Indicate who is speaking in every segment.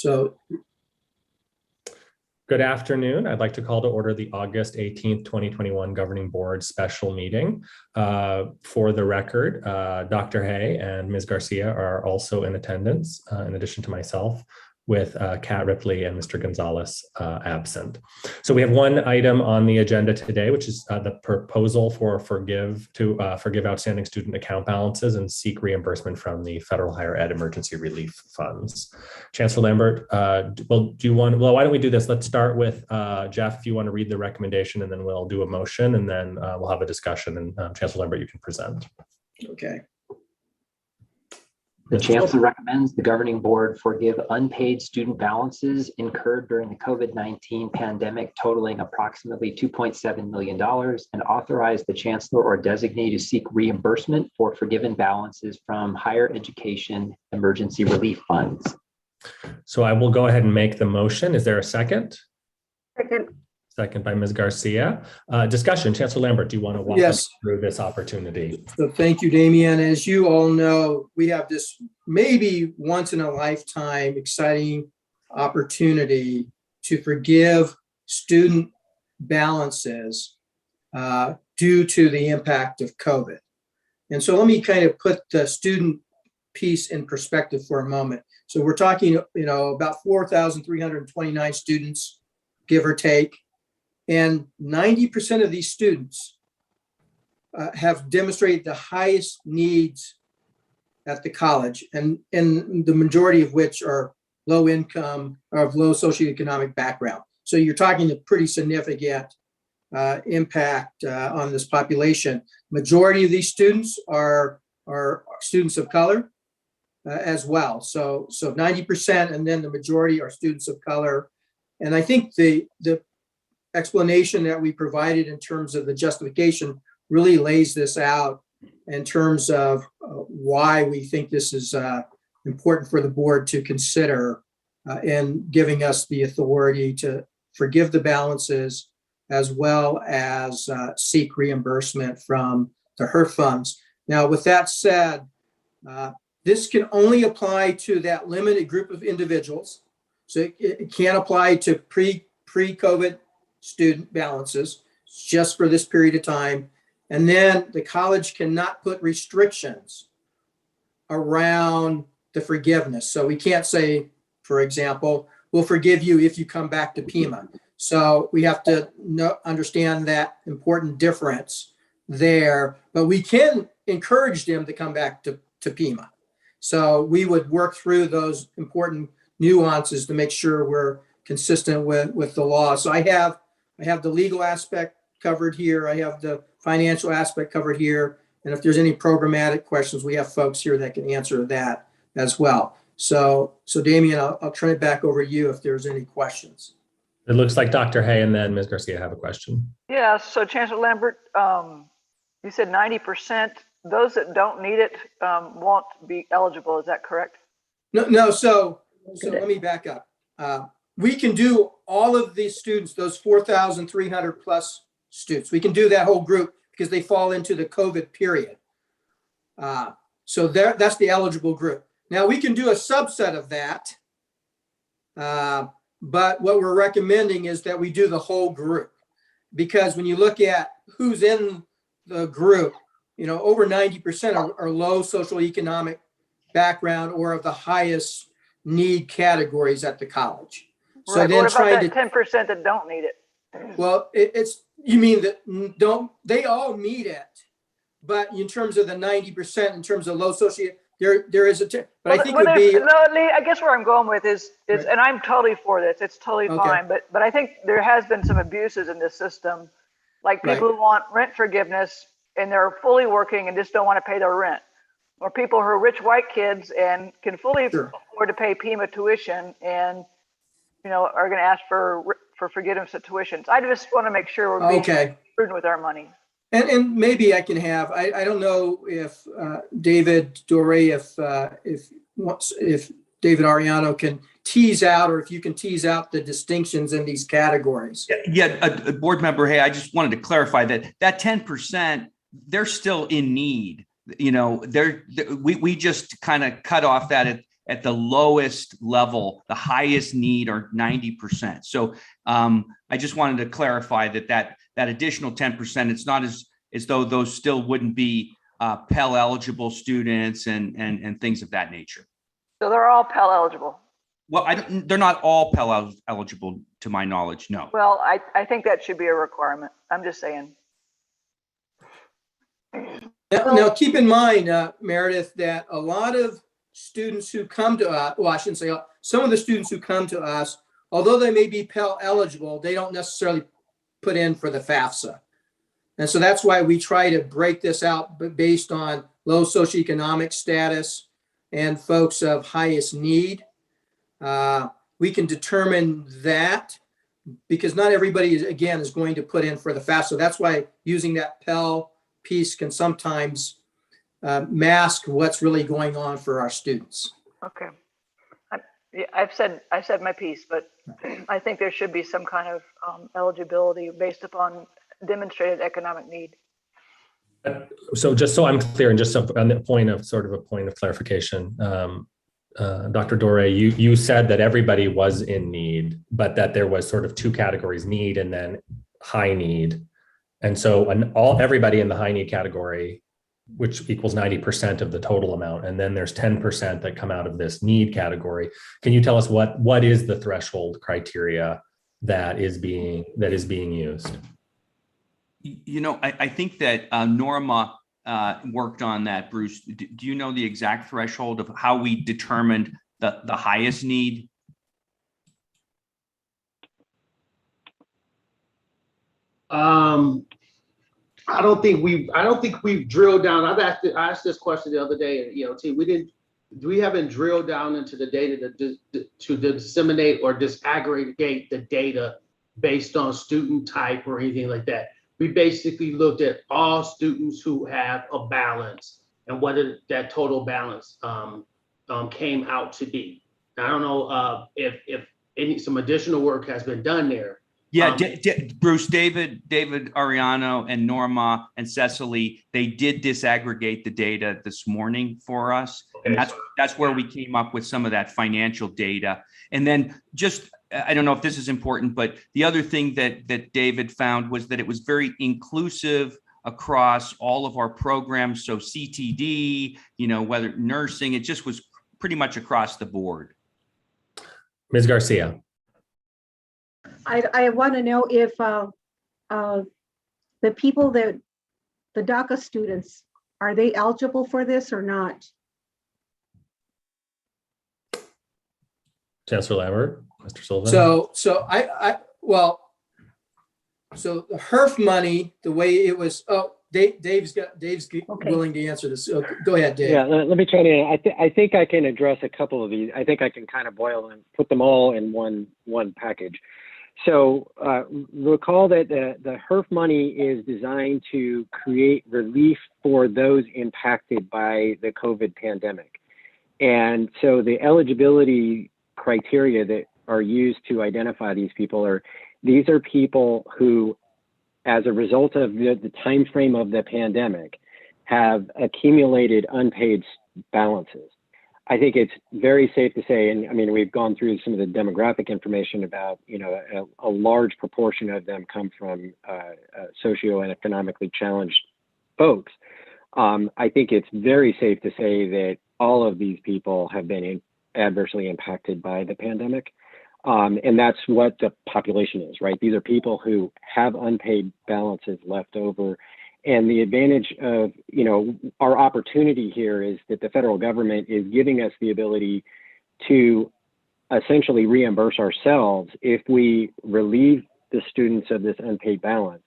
Speaker 1: So
Speaker 2: good afternoon. I'd like to call to order the August 18th, 2021 Governing Board special meeting. For the record, Dr. Hay and Ms. Garcia are also in attendance, in addition to myself, with Kat Ripley and Mr. Gonzalez absent. So we have one item on the agenda today, which is the proposal for forgive outstanding student account balances and seek reimbursement from the Federal Higher Ed Emergency Relief Funds. Chancellor Lambert, why don't we do this? Let's start with Jeff, if you want to read the recommendation, and then we'll do a motion, and then we'll have a discussion, and Chancellor Lambert, you can present.
Speaker 1: Okay.
Speaker 3: The Chancellor recommends the Governing Board forgive unpaid student balances incurred during the COVID-19 pandemic totaling approximately $2.7 million and authorize the Chancellor or designee to seek reimbursement for forgiven balances from Higher Education Emergency Relief Funds.
Speaker 2: So I will go ahead and make the motion. Is there a second?
Speaker 4: Second.
Speaker 2: Second by Ms. Garcia. Discussion, Chancellor Lambert, do you want to walk us through this opportunity?
Speaker 1: So thank you, Damian. As you all know, we have this maybe once in a lifetime exciting opportunity to forgive student balances due to the impact of COVID. And so let me kind of put the student piece in perspective for a moment. So we're talking, about 4,329 students, give or take. And 90% of these students have demonstrated the highest needs at the college, and the majority of which are low income or of low socioeconomic background. So you're talking a pretty significant impact on this population. Majority of these students are students of color as well. So 90%, and then the majority are students of color. And I think the explanation that we provided in terms of the justification really lays this out in terms of why we think this is important for the board to consider in giving us the authority to forgive the balances as well as seek reimbursement from the HERF funds. Now, with that said, this can only apply to that limited group of individuals. So it can't apply to pre-COVID student balances, just for this period of time. And then the college cannot put restrictions around the forgiveness. So we can't say, for example, we'll forgive you if you come back to Pima. So we have to understand that important difference there, but we can encourage them to come back to Pima. So we would work through those important nuances to make sure we're consistent with the law. So I have the legal aspect covered here. I have the financial aspect covered here. And if there's any programmatic questions, we have folks here that can answer that as well. So Damian, I'll turn it back over to you if there's any questions.
Speaker 2: It looks like Dr. Hay and then Ms. Garcia have a question.
Speaker 4: Yeah, so Chancellor Lambert, you said 90%. Those that don't need it won't be eligible. Is that correct?
Speaker 1: No. So let me back up. We can do all of these students, those 4,300 plus students. We can do that whole group because they fall into the COVID period. So that's the eligible group. Now we can do a subset of that. But what we're recommending is that we do the whole group, because when you look at who's in the group, over 90% are low socioeconomic background or of the highest need categories at the college. So
Speaker 4: right,
Speaker 1: then
Speaker 4: what about
Speaker 1: trying
Speaker 4: that 10% that don't need it?
Speaker 1: Well, you mean that they all need it, but in terms of the 90%, in terms of low socio, there is but I think it would be.
Speaker 4: No, Lee, I guess where I'm going with is,
Speaker 1: right.
Speaker 4: And I'm totally for this. It's totally fine, but I think there has been some abuses in this system, like people who want rent forgiveness and they're fully working and just don't want to pay their rent, or people who are rich white kids and can fully afford to pay Pima tuition and are going to ask for forgiveness of tuitions. I just want to make sure we're being prudent with our money.
Speaker 1: And maybe I can have, I don't know if David Doré, if David Ariano can tease out, or if you can tease out the distinctions in these categories.
Speaker 5: Yeah, a board member, hey, I just wanted to clarify that 10%, they're still in need. We just kind of cut off that at the lowest level, the highest need are 90%. So I just wanted to clarify that additional 10%, it's not as though those still wouldn't be Pell eligible students and things of that nature.
Speaker 4: So they're all Pell eligible.
Speaker 5: Well, they're not all Pell eligible to my knowledge, no.
Speaker 4: Well, I think that should be a requirement. I'm just saying.
Speaker 1: Now keep in mind, Meredith, that a lot of students who come to us, well, I shouldn't say, some of the students who come to us, although they may be Pell eligible, they don't necessarily put in for the FAFSA. And so that's why we try to break this out based on low socioeconomic status and folks of highest need. We can determine that because not everybody, again, is going to put in for the FAFSA. So that's why using that Pell piece can sometimes mask what's really going on for our students.
Speaker 4: Okay. I've said my piece, but I think there should be some kind of eligibility based upon demonstrated economic need.
Speaker 2: So just so I'm clear, and just on the point of clarification, Dr. Dore, you said that everybody was in need, but that there was sort of two categories, need and then high need. And so everybody in the high need category, which equals 90% of the total amount, and then there's 10% that come out of this need category. Can you tell us what is the threshold criteria that is being used?
Speaker 5: You know, I think that Norma worked on that, Bruce. Do you know the exact threshold of how we determined the highest need?
Speaker 6: I don't think we've drilled down. I asked this question the other day at ELT. We haven't drilled down into the data to disseminate or disaggregate the data based on student type or anything like that. We basically looked at all students who have a balance and what that total balance came out to be. Now, I don't know if some additional work has been done there.
Speaker 5: Yeah, Bruce, David Ariano and Norma and Cecily, they did disaggregate the data this morning for us. Okay, and that's where we came up with some of that financial data. And then I don't know if this is important, but the other thing that David found was that it was very inclusive across all of our programs. So CTD, whether nursing, it just was pretty much across the board.
Speaker 2: Ms. Garcia.
Speaker 7: I want to know if the people the DACA students, are they eligible for this or not?
Speaker 2: Chancellor Lambert, Mr. Sullivan.
Speaker 1: So so the HERF money, the way it was, Dave's okay. Willing to answer this. So go ahead, Dave.
Speaker 8: Yeah, let me try to, I think I can address a couple of these. I think I can kind of boil and put them all in one package. So recall that the HERF money is designed to create relief for those impacted by the COVID pandemic. And so the eligibility criteria that are used to identify these people these are people who, as a result of the time frame of the pandemic, have accumulated unpaid balances. I think it's very safe to say, and I mean, we've gone through some of the demographic information about, a large proportion of them come from socio and economically challenged folks. I think it's very safe to say that all of these people have been adversely impacted by the pandemic. And that's what the population is, right? These are people who have unpaid balances left over. And the advantage of, our opportunity here is that the federal government is giving us the ability to essentially reimburse ourselves if we relieve the students of this unpaid balance.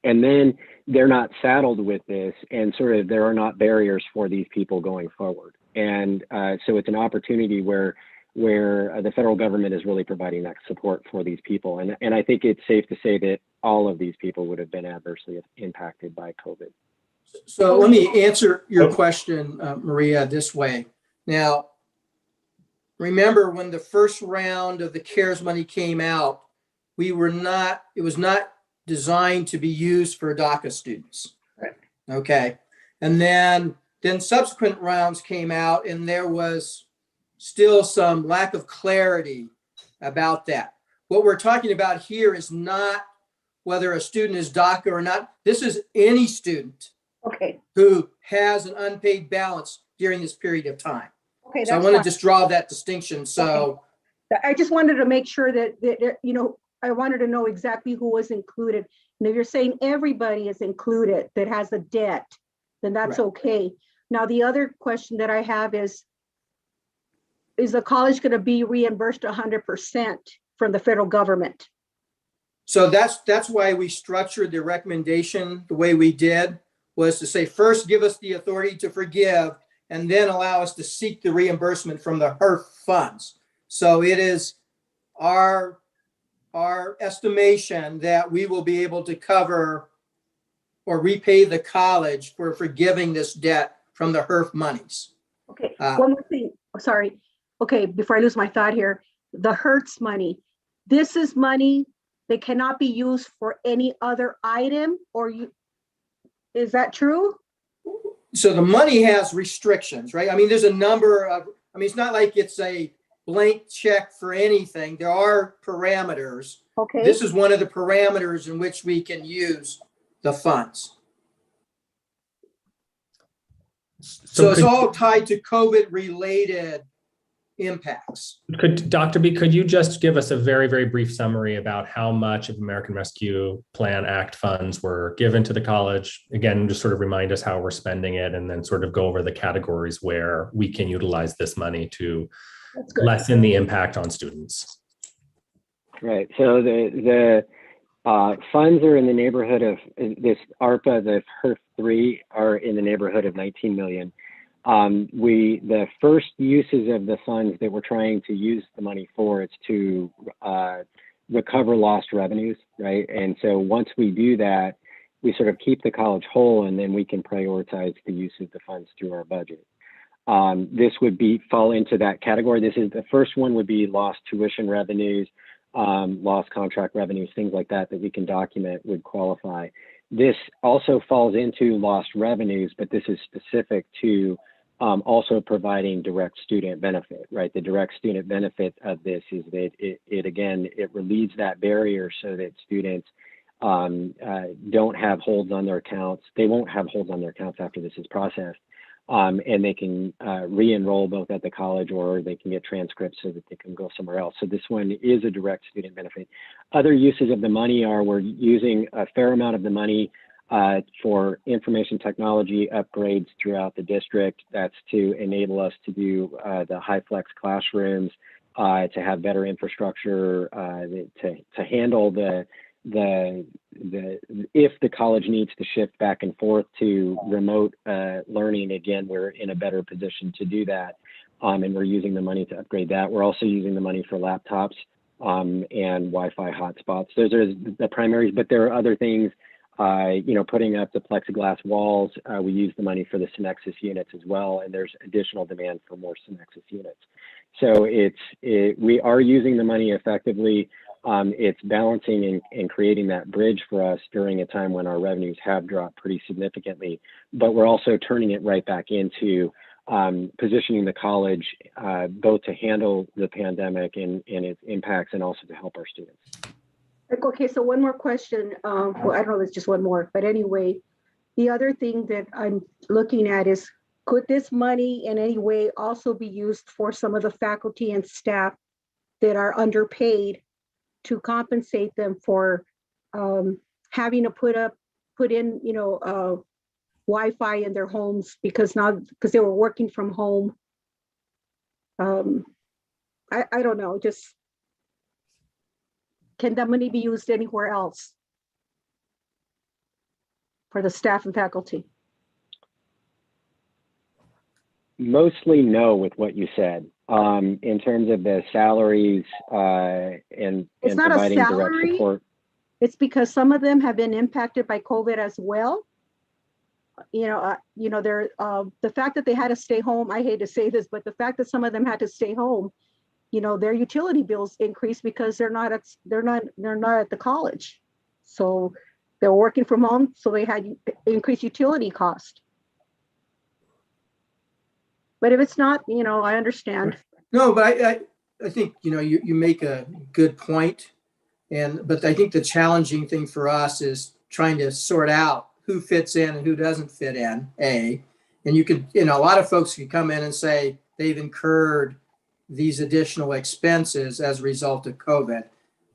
Speaker 8: And then they're not saddled with this, and sort of there are not barriers for these people going forward. And so it's an opportunity where the federal government is really providing that support for these people. And I think it's safe to say that all of these people would have been adversely impacted by COVID.
Speaker 1: So let me answer your question, Maria, this way. Now, remember when the first round of the CARES money came out, it was not designed to be used for DACA students. Right. Okay. And then subsequent rounds came out and there was still some lack of clarity about that. What we're talking about here is not whether a student is DACA or not. This is any student
Speaker 7: Okay,
Speaker 1: who has an unpaid balance during this period of time.
Speaker 7: okay,
Speaker 1: So I
Speaker 7: that's
Speaker 1: want to
Speaker 7: fine.
Speaker 1: just draw that distinction. So,
Speaker 7: I just wanted to make sure that, you know, I wanted to know exactly who was included. And if you're saying everybody is included that has a debt, then that's
Speaker 1: Right.
Speaker 7: okay. Now, the other question that I have is the college going to be reimbursed 100% from the federal government?
Speaker 1: so that's why we structured the recommendation the way we did, was to say, first, give us the authority to forgive, and then allow us to seek the reimbursement from the HERF funds. So it is our estimation that we will be able to cover or repay the college for forgiving this debt from the HERF monies.
Speaker 7: Okay, one more thing, sorry. Okay, before I lose my thought here, the Hertz money, this is money that cannot be used for any other item, or is that true?
Speaker 1: So the money has restrictions, right? I mean, there's a number of, I mean, it's not like it's a blank check for anything. There are parameters.
Speaker 7: Okay,
Speaker 1: This is one of the parameters in which we can use the funds. So it's all tied to COVID related impacts.
Speaker 2: Dr. B, could you just give us a very, very brief summary about how much of American Rescue Plan Act funds were given to the college? Again, just sort of remind us how we're spending it, and then sort of go over the categories where we can utilize this money to lessen the impact on students.
Speaker 8: Right. So the funds are in the neighborhood of this ARPA, the HERF 3 are in the neighborhood of 19 million. The first uses of the funds that we're trying to use the money for, it's to recover lost revenues, right? And so once we do that, we sort of keep the college whole, and then we can prioritize the use of the funds through our budget. This would fall into that category. This is the first one would be lost tuition revenues, lost contract revenues, things like that we can document would qualify. This also falls into lost revenues, but this is specific to also providing direct student benefit, right? The direct student benefit of this is that it relieves that barrier so that students don't have holds on their accounts. They won't have holds on their accounts after this is processed. And they can re-enroll both at the college, or they can get transcripts so that they can go somewhere else. So this one is a direct student benefit. Other uses of the money are, we're using a fair amount of the money for information technology upgrades throughout the district. That's to enable us to do the high flex classrooms, to have better infrastructure, to handle if the college needs to shift back and forth to remote learning, again, we're in a better position to do that. And we're using the money to upgrade that. We're also using the money for laptops and Wi-Fi hotspots. Those are the primaries, but there are other things, putting up the plexiglass walls. We use the money for the Synexus units as well, and there's additional demand for more Synexus units. So we are using the money effectively. It's balancing and creating that bridge for us during a time when our revenues have dropped pretty significantly, but we're also turning it right back into positioning the college both to handle the pandemic and its impacts, and also to help our students.
Speaker 7: Okay, so one more question. Well, I don't know, it's just one more, but anyway, the other thing that I'm looking at is, could this money in any way also be used for some of the faculty and staff that are underpaid, to compensate them for having to put in Wi-Fi in their homes because they were working from home? I don't know, just, can that money be used anywhere else for the staff and faculty?
Speaker 8: Mostly no, with what you said. In terms of the salaries and
Speaker 7: not
Speaker 8: providing
Speaker 7: a
Speaker 8: direct
Speaker 7: salary.
Speaker 8: support.
Speaker 7: It's because some of them have been impacted by COVID as well. They're the fact that they had to stay home. I hate to say this, but the fact that some of them had to stay home, their utility bills increased because they're not at the college, so they're working from home, so they had increased utility cost. But if it's not, I understand.
Speaker 1: No, but I think, you make a good point. But I think the challenging thing for us is trying to sort out who fits in and who doesn't fit in, and a lot of folks can come in and say they've incurred these additional expenses as a result of COVID.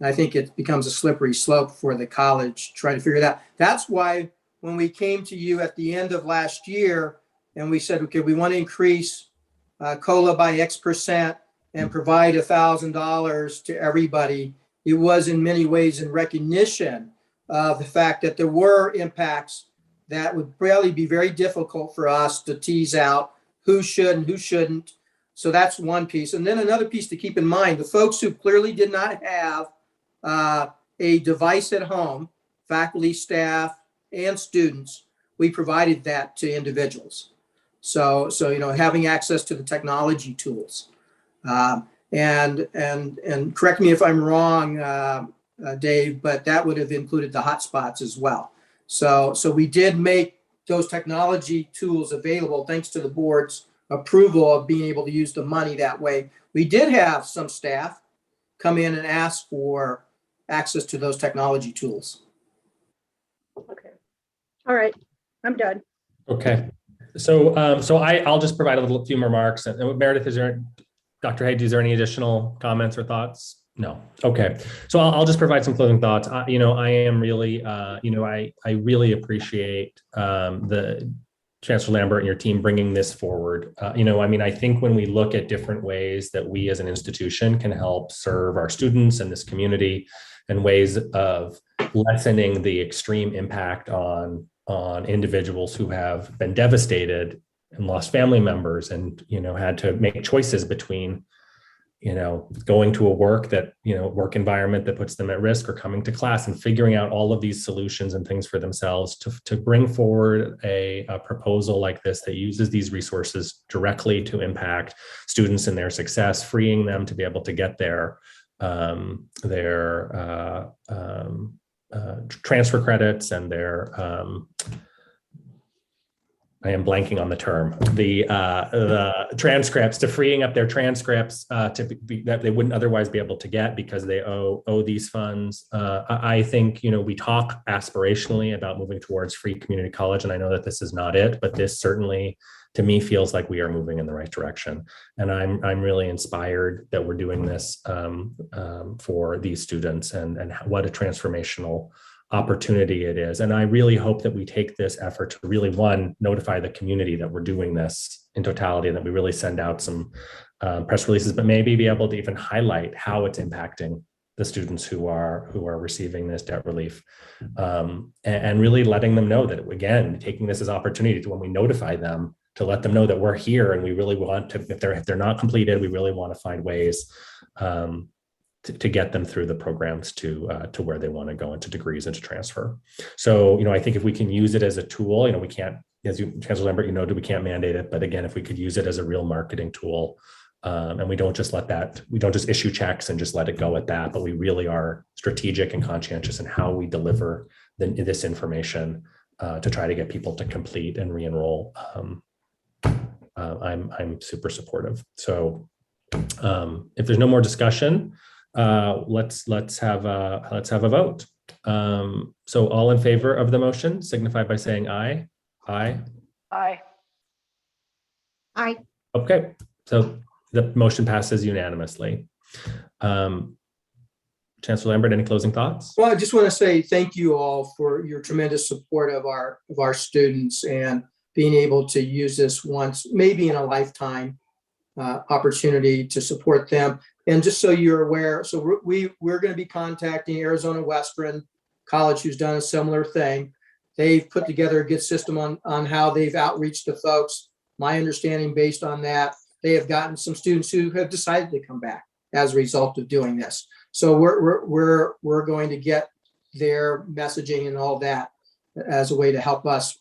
Speaker 1: And I think it becomes a slippery slope for the college trying to figure that out. That's why when we came to you at the end of last year and we said, okay, we want to increase COLA by X% and provide $1,000 to everybody, it was in many ways in recognition of the fact that there were impacts that would really be very difficult for us to tease out who should and who shouldn't. So that's one piece. And then another piece to keep in mind, the folks who clearly did not have a device at home, faculty, staff, and students, we provided that to individuals. So having access to the technology tools. And correct me if I'm wrong, Dave, but that would have included the hotspots as well. So we did make those technology tools available thanks to the board's approval of being able to use the money that way. We did have some staff come in and ask for access to those technology tools.
Speaker 7: Okay. All right. I'm done.
Speaker 2: Okay. So I'll just provide a few remarks. And Meredith, Dr. Hay, is there any additional comments or thoughts? No. Okay. So I'll just provide some closing thoughts. I am really, I really appreciate the Chancellor Lambert and your team bringing this forward. I think when we look at different ways that we as an institution can help serve our students and this community and ways of lessening the extreme impact on individuals who have been devastated and lost family members and, had to make choices between, going to a work environment that puts them at risk or coming to class and figuring out all of these solutions and things for themselves to bring forward a proposal like this that uses these resources directly to impact students and their success, freeing them to be able to get their transfer credits and their I am blanking on the term, the transcripts, to freeing up their transcripts that they wouldn't otherwise be able to get because they owe these funds. I think, we talk aspirationally about moving towards free community college, and I know that this is not it, but this certainly, to me, feels like we are moving in the right direction. And I'm really inspired that we're doing this for these students and what a transformational opportunity it is. And I really hope that we take this effort to really, one, notify the community that we're doing this in totality, and that we really send out some press releases, but maybe be able to even highlight how it's impacting the students who are receiving this debt relief, and really letting them know that, again, taking this as opportunity to, when we notify them, to let them know that we're here and we really want to, if they're not completed, we really want to find ways to get them through the programs to where they want to go, into degrees and to transfer. So, I think if we can use it as a tool, we can't, as Chancellor Lambert, we can't mandate it, but again, if we could use it as a real marketing tool, and we don't just issue checks and just let it go at that, but we really are strategic and conscientious in how we deliver this information to try to get people to complete and re-enroll. I'm super supportive. So if there's no more discussion, let's have a vote. So all in favor of the motion signify by saying aye. Aye.
Speaker 4: Aye.
Speaker 7: Aye.
Speaker 2: Okay, so the motion passes unanimously. Chancellor Lambert, any closing thoughts?
Speaker 1: Well, I just want to say thank you all for your tremendous support of our students and being able to use this once, maybe in a lifetime, opportunity to support them. And just so you're aware, so we're going to be contacting Arizona Western College, who's done a similar thing. They've put together a good system on how they've outreached to folks. My understanding, based on that, they have gotten some students who have decided to come back as a result of doing this. So we're going to get their messaging and all that as a way to help us